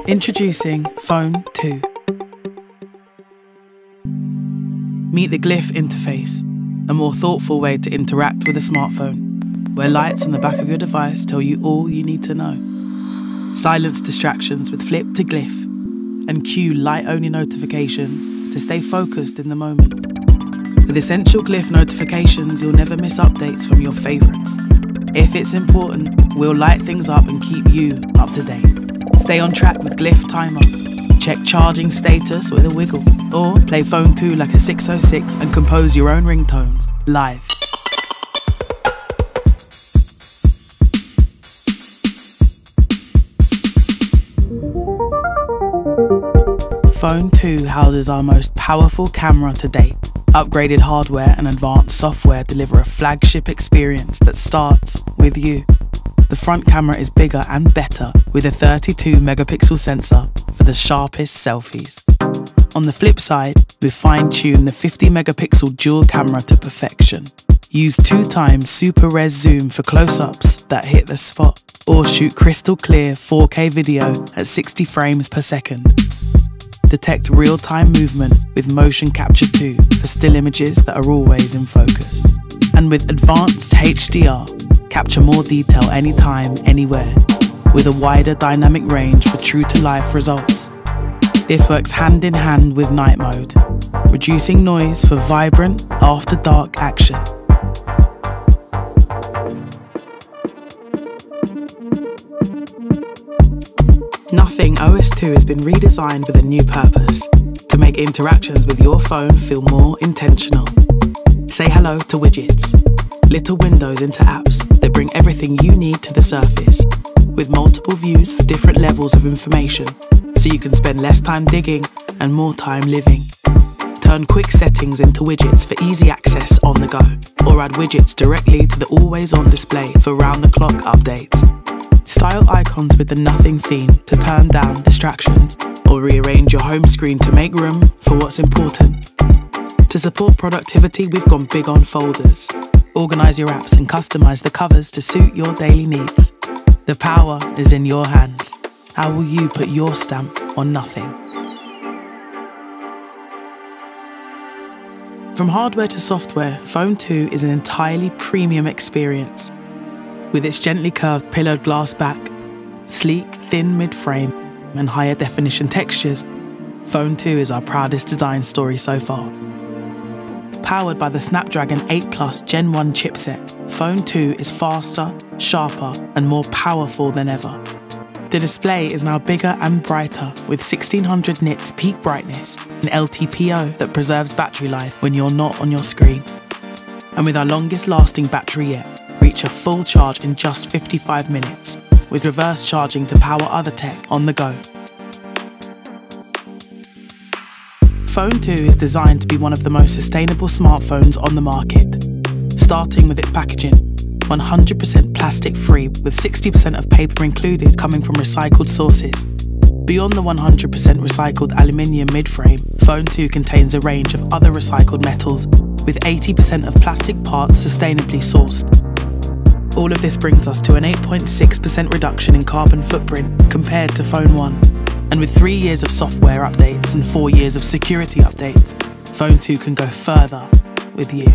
Introducing Phone 2. Meet the Glyph interface, a more thoughtful way to interact with a smartphone, where lights on the back of your device tell you all you need to know. Silence distractions with Flip to Glyph, and cue light-only notifications to stay focused in the moment. With essential Glyph notifications, you'll never miss updates from your favourites. If it's important, we'll light things up and keep you up to date. Stay on track with Glyph Timer. Check charging status with a wiggle. Or play Phone 2 like a 606 and compose your own ringtones live. Phone 2 houses our most powerful camera to date. Upgraded hardware and advanced software deliver a flagship experience that starts with you. The front camera is bigger and better with a 32 megapixel sensor for the sharpest selfies. On the flip side, we've fine-tuned the 50 megapixel dual camera to perfection. Use 2x super res zoom for close-ups that hit the spot, or shoot crystal clear 4K video at 60 frames per second. Detect real-time movement with motion capture 2 for still images that are always in focus. And with advanced HDR, capture more detail anytime, anywhere, with a wider dynamic range for true-to-life results. This works hand in hand with night mode, reducing noise for vibrant, after-dark action. Nothig OS 2 has been redesigned with a new purpose, to make interactions with your phone feel more intentional. Say hello to widgets, little windows into apps that bring everything you need to the surface, with multiple views for different levels of information, so you can spend less time digging and more time living. Turn quick settings into widgets for easy access on the go, or add widgets directly to the always-on display for round-the-clock updates. Style icons with the Nothig theme to turn down distractions, or rearrange your home screen to make room for what's important. To support productivity, we've gone big on folders. Organise your apps and customise the covers to suit your daily needs. The power is in your hands. How will you put your stamp on Nothig? From hardware to software, Phone 2 is an entirely premium experience. With its gently curved pillared glass back, sleek, thin mid-frame, and higher definition textures, Phone 2 is our proudest design story so far. Powered by the Snapdragon 8 Plus Gen 1 chipset, Phone 2 is faster, sharper, and more powerful than ever. The display is now bigger and brighter with 1600 nits peak brightness and LTPO that preserves battery life when you're not on your screen. And with our longest lasting battery yet, reach a full charge in just 55 minutes, with reverse charging to power other tech on the go. Phone 2 is designed to be one of the most sustainable smartphones on the market, starting with its packaging. 100% plastic free with 60% of paper included coming from recycled sources. Beyond the 100% recycled aluminium mid-frame, Phone 2 contains a range of other recycled metals with 80% of plastic parts sustainably sourced. All of this brings us to an 8.6% reduction in carbon footprint compared to Phone 1. And with 3 years of software updates and 4 years of security updates, Phone 2 can go further with you.